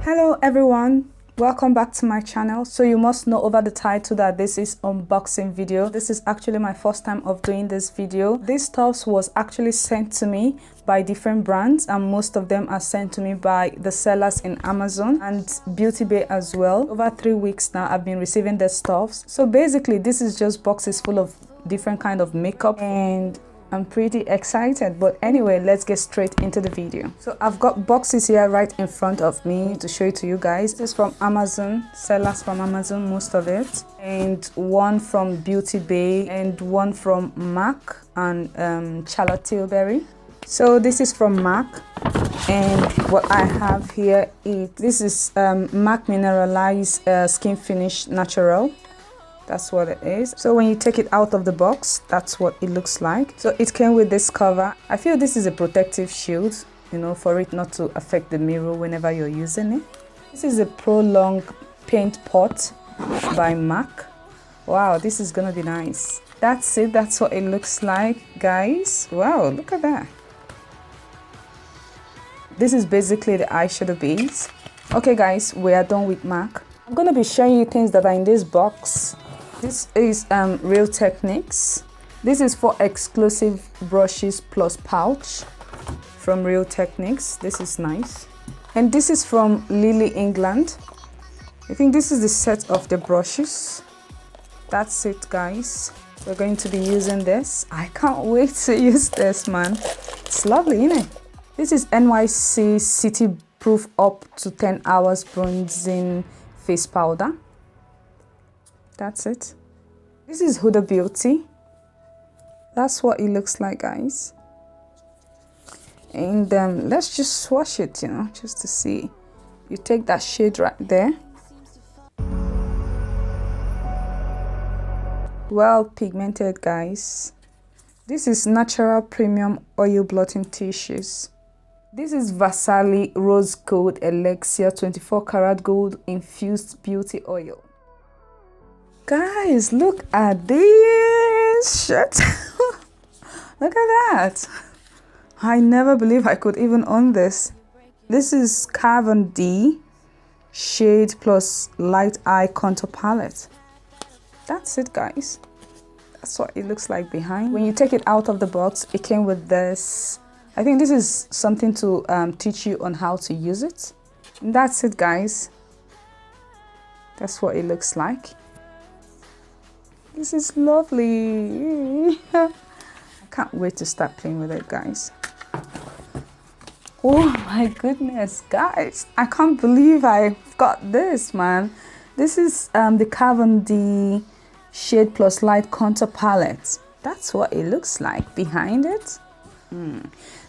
Hello everyone, welcome back to my channel. So you must know over the title that this is unboxing video. This is actually my first time of doing this video. This stuff was actually sent to me by different brands, and most of them are sent to me by the sellers in Amazon and Beauty Bay as well. Over 3 weeks now I've been receiving the stuffs. So basically this is just boxes full of different kind of makeup, and I'm pretty excited. But anyway, let's get straight into the video. So I've got boxes here right in front of me to show it to you guys. This is from Amazon, sellers from Amazon, most of it, and one from Beauty Bay, and one from MAC and Charlotte Tilbury. So this is from MAC, and what I have here is this is MAC Mineralized Skin Finish Natural. That's what it is. So when you take it out of the box, that's what it looks like. So it came with this cover. I feel this is a protective shield, you know, for it not to affect the mirror whenever you're using it. This is a Prolong Paint Pot by MAC. Wow, this is gonna be nice. That's it. That's what it looks like, guys. Wow, look at that. This is basically the eyeshadow base. Okay guys, we are done with MAC. I'm gonna be showing you things that are in this box. This is Real Techniques. This is for exclusive brushes plus pouch from Real Techniques. This is nice. And this is from Lily England. I think this is the set of the brushes. That's it, guys. We're going to be using this. I can't wait to use this, man. It's lovely, isn't it? This is NYC City Proof Up to 10 Hours Bronzing Face Powder. That's it. This is Huda Beauty. That's what it looks like, guys. And let's just swatch it, you know, just to see. You take that shade right there. Well pigmented, guys. This is Natural Premium Oil Blotting Tissues. This is Vasali Rose Gold Elixir 24 karat gold infused beauty oil. Guys, look at this shit. Look at that. I never believe I could even own this. This is Carbon D Shade Plus Light Eye Contour Palette. That's it, guys. That's what it looks like behind. When you take it out of the box, it came with this. I think this is something to teach you on how to use it. And that's it, guys. That's what it looks like. This is lovely. I can't wait to start playing with it, guys. Oh my goodness, guys. I can't believe I've got this, man. This is the Carbon D Shade Plus Light Contour Palette. That's what it looks like behind it.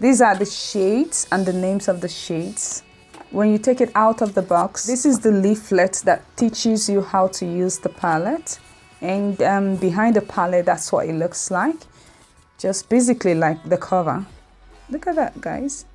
These are the shades and the names of the shades. When you take it out of the box, this is the leaflet that teaches you how to use the palette. And behind the palette, that's what it looks like. Just basically like the cover. Look at that, guys.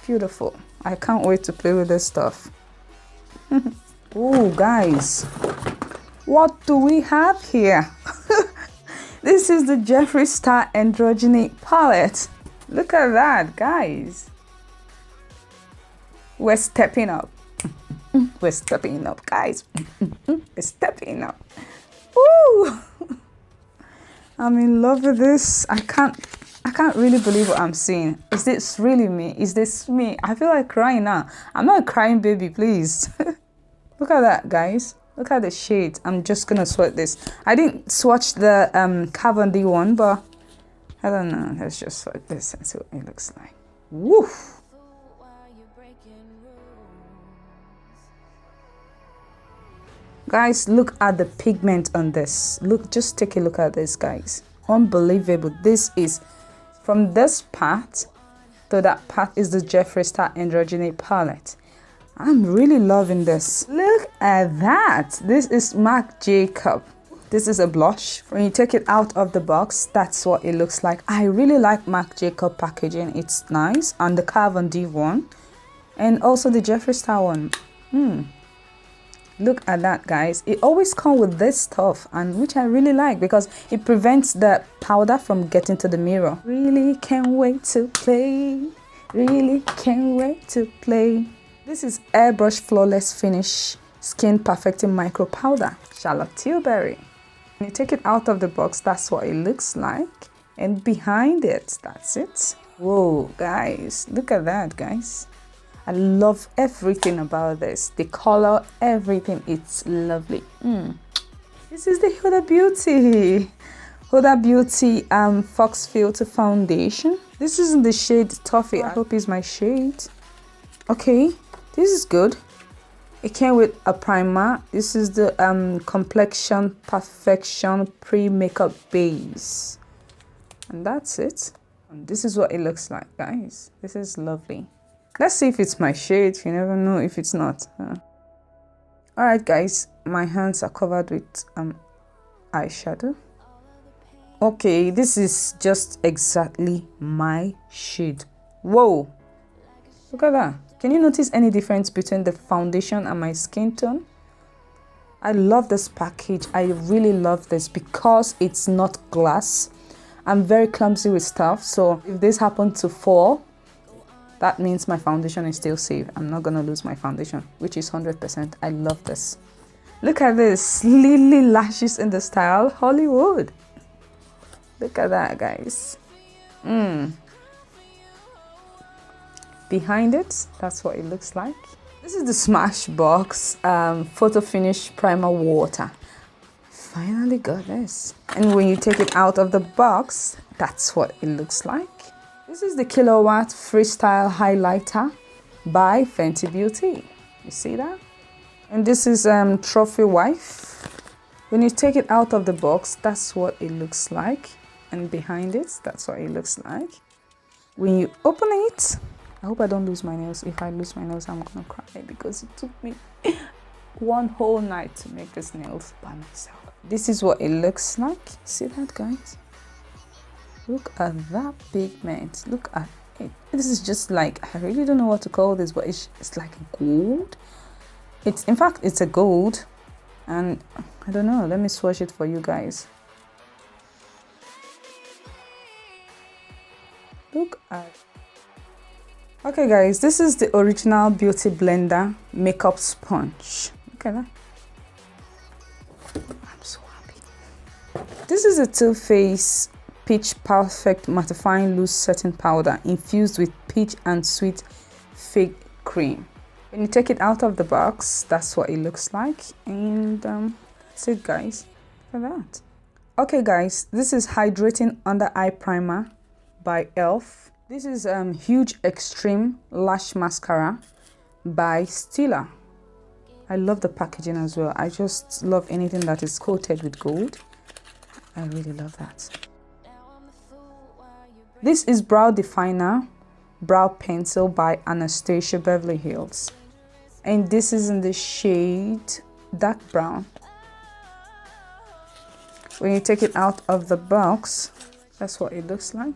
Beautiful. I can't wait to play with this stuff. Oh, guys. What do we have here? This is the Jeffree Star Androgyny Palette. Look at that, guys. We're stepping up. We're stepping up, guys. We're stepping up. Woo! I'm in love with this. I can't really believe what I'm seeing. Is this really me? Is this me? I feel like crying now. I'm not a crying baby, please. Look at that, guys. Look at the shade. I'm just gonna swatch this. I didn't swatch the Carbon D one, but I don't know. Let's just swatch this and see what it looks like. Woof! Guys, look at the pigment on this. Look, just take a look at this, guys. Unbelievable. This is from this part to that part is the Jeffree Star Androgyny Palette. I'm really loving this. Look at that. This is Marc Jacob. This is a blush. When you take it out of the box, that's what it looks like. I really like Marc Jacob packaging. It's nice. And the Carbon D one. And also the Jeffree Star one. Look at that, guys. It always comes with this stuff, and which I really like because it prevents the powder from getting to the mirror. Really can't wait to play Really can't wait to play. This is Airbrush Flawless Finish Skin Perfecting Micro Powder, Charlotte Tilbury. When you take it out of the box, that's what it looks like. And behind it, that's it. Whoa, guys, look at that, guys. I love everything about this. The color, everything, it's lovely. This is the Huda Beauty. Huda Beauty Fox Filter Foundation. This is in the shade Toffee. I hope it's my shade. Okay, this is good. It came with a primer. This is the Complexion Perfection Pre-Makeup Base. And that's it. And this is what it looks like, guys. This is lovely. Let's see if it's my shade. You never know if it's not. Alright, guys. My hands are covered with eyeshadow. Okay, this is just exactly my shade. Whoa! Look at that. Can you notice any difference between the foundation and my skin tone? I love this package. I really love this because it's not glass. I'm very clumsy with stuff, so if this happened to fall, that means my foundation is still safe. I'm not gonna lose my foundation, which is 100%. I love this. Look at this, Lily lashes in the style Hollywood. Look at that, guys. Behind it, that's what it looks like. This is the Smashbox Photo Finish Primer Water. Finally got this. And when you take it out of the box, that's what it looks like. This is the Kilowatt Freestyle Highlighter by Fenty Beauty. You see that? And this is Trophy Wife. When you take it out of the box, that's what it looks like. And behind it, that's what it looks like. When you open it, I hope I don't lose my nails. If I lose my nails, I'm gonna cry because it took me one whole night to make these nails by myself. This is what it looks like. See that, guys? Look at that pigment. Look at it. This is just like, I really don't know what to call this, but it's like gold. In fact, it's a gold. And I don't know. Let me swatch it for you guys. Look at. Okay, guys, this is the original Beauty Blender makeup sponge. Look at that. I'm so happy. This is a Too Faced Peach Perfect Mattifying Loose Setting Powder infused with peach and sweet fig cream. When you take it out of the box, that's what it looks like. And that's it, guys. Look at that. Okay, guys, this is Hydrating Under Eye Primer by e.l.f. This is Huge Extreme Lash Mascara by Stila. I love the packaging as well. I just love anything that is coated with gold. I really love that. This is Brow Definer Brow Pencil by Anastasia Beverly Hills. And this is in the shade Dark Brown. When you take it out of the box, that's what it looks like.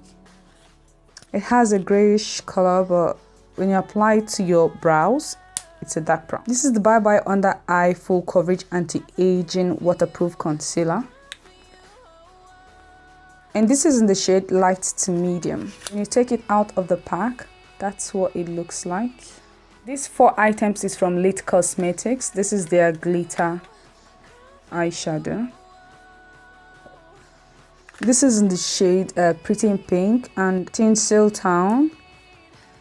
It has a grayish color, but when you apply it to your brows, it's a dark brown. This is the Bye Bye Under Eye Full Coverage Anti-Aging Waterproof Concealer. And this is in the shade Light to Medium. When you take it out of the pack, that's what it looks like. These 4 items is from Lit Cosmetics. This is their glitter eyeshadow. This is in the shade Pretty in Pink and Tinsel Town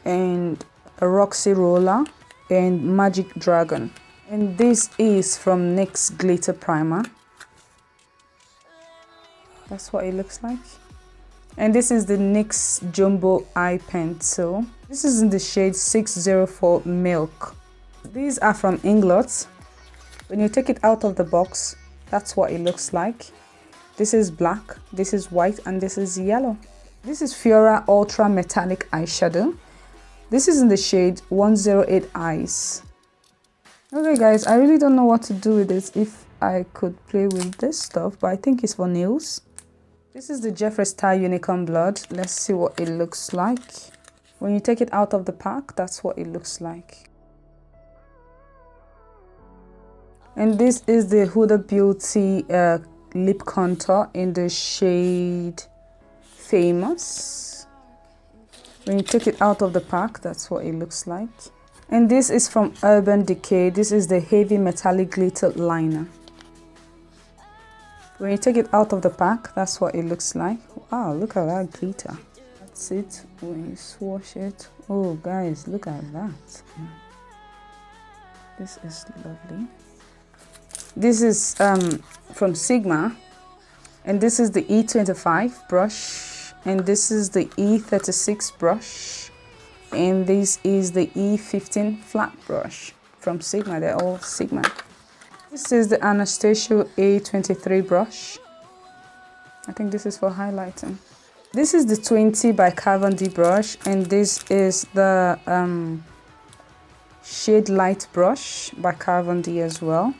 and a Roxy Roller and Magic Dragon. And this is from NYX Glitter Primer. That's what it looks like. And this is the NYX Jumbo Eye Pencil. This is in the shade 604 Milk. These are from Inglot. When you take it out of the box, that's what it looks like. This is black, this is white, and this is yellow. This is Fiora Ultra Metallic Eyeshadow. This is in the shade 108 Eyes. Okay, guys, I really don't know what to do with this. If I could play with this stuff, but I think it's for nails. This is the Jeffree Star Unicorn Blood. Let's see what it looks like. When you take it out of the pack, that's what it looks like. And this is the Huda Beauty lip contour in the shade Famous. When you take it out of the pack, that's what it looks like. And this is from Urban Decay. This is the heavy metallic glitter liner. When you take it out of the pack, that's what it looks like. Wow, look at that glitter. That's it. When you swatch it, oh guys, look at that. This is lovely. This is from Sigma, and this is the E25 brush, and this is the E36 brush, and this is the E15 flat brush from Sigma. They're all Sigma. This is the Anastasia A23 brush. I think this is for highlighting. This is the 20 by Kat D brush, and this is the Shade Light brush by Kat D as well.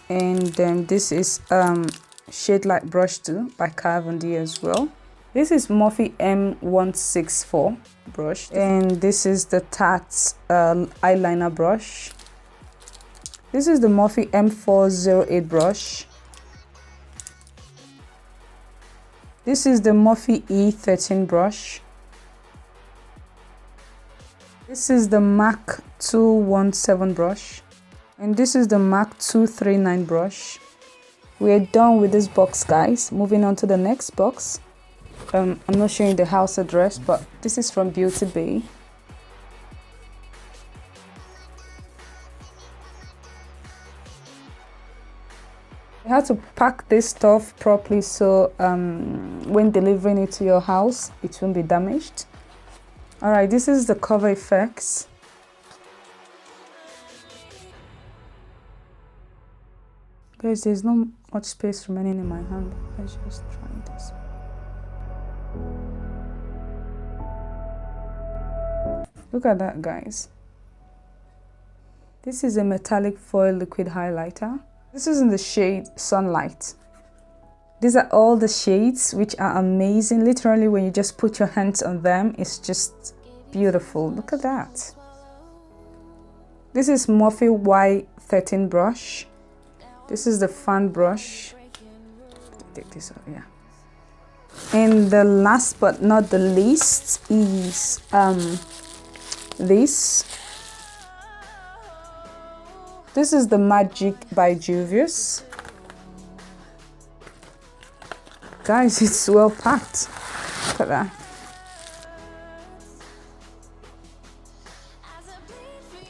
And then this is Shade Light brush too by Kat D as well. This is Morphe M164 brush, and this is the Tarte eyeliner brush. This is the Morphe M408 brush. This is the Morphe E13 brush. This is the MAC 217 brush. And this is the MAC 239 brush. We're done with this box, guys. Moving on to the next box. I'm not showing the house address, but this is from Beauty Bay. You have to pack this stuff properly so when delivering it to your house, it won't be damaged. Alright, this is the cover effects. Guys, there's not much space remaining in my hand. Let's just try this. Look at that, guys. This is a metallic foil liquid highlighter. This is in the shade Sunlight. These are all the shades, which are amazing. Literally, when you just put your hands on them, it's just beautiful. Look at that. This is Morphe Y13 brush. This is the fan brush. Take this off, yeah. And the last but not the least is this. This is the Magic by Juvia's. Guys, it's well packed. Look at that.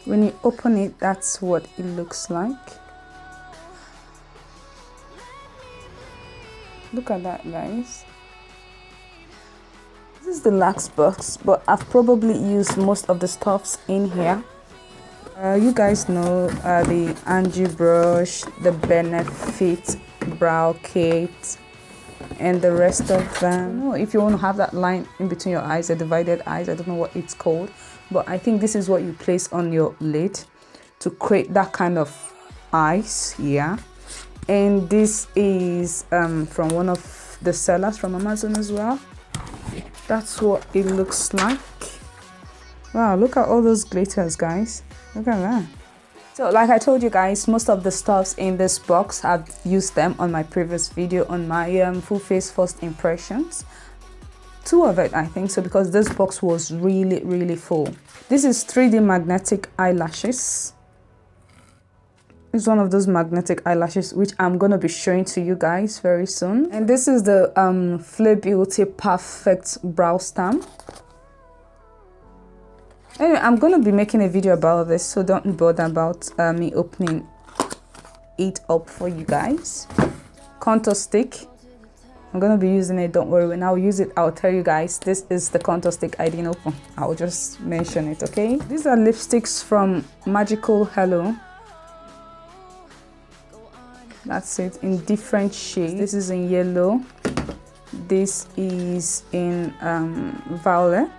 When you open it, that's what it looks like. Look at that, guys. This is the last box, but I've probably used most of the stuffs in here. You guys know the Angie brush, the Benefit brow kit, and the rest of them. If you want to have that line in between your eyes, the divided eyes, I don't know what it's called, but I think this is what you place on your lid to create that kind of eyes. Yeah. And this is from one of the sellers from Amazon as well. That's what it looks like. Wow, look at all those glitters, guys. Look at that. So like I told you guys, most of the stuffs in this box, I've used them on my previous video on my full face first impressions. 2 of it, I think so, because this box was really full. This is 3D magnetic eyelashes. It's one of those magnetic eyelashes which I'm gonna be showing to you guys very soon. And this is the Fleur Beauty Perfect Brow Stamp. Anyway, I'm gonna be making a video about this, so don't bother about me opening it up for you guys. Contour stick. I'm gonna be using it, don't worry. When I'll use it, I'll tell you guys. This is the contour stick I didn't open. I'll just mention it, okay? These are lipsticks from Magical Hello. That's it, in different shades. This is in yellow. This is in violet.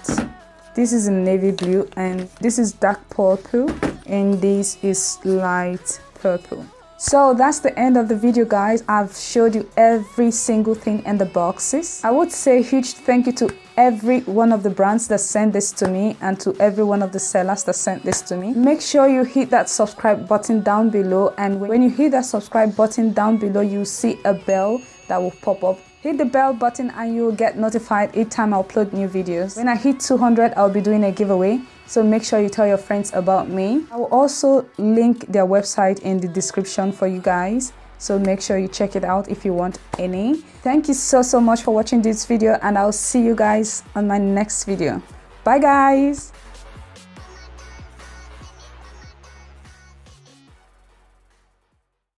This is in navy blue, and this is dark purple, and this is light purple. So that's the end of the video, guys. I've showed you every single thing in the boxes. I would say a huge thank you to every one of the brands that sent this to me, and to every one of the sellers that sent this to me. Make sure you hit that subscribe button down below, and when you hit that subscribe button down below, you see a bell that will pop up. Hit the bell button and you'll get notified each time I upload new videos. When I hit 200, I'll be doing a giveaway, so make sure you tell your friends about me. I will also link their website in the description for you guys, so make sure you check it out if you want any. Thank you so much for watching this video, and I'll see you guys on my next video. Bye guys.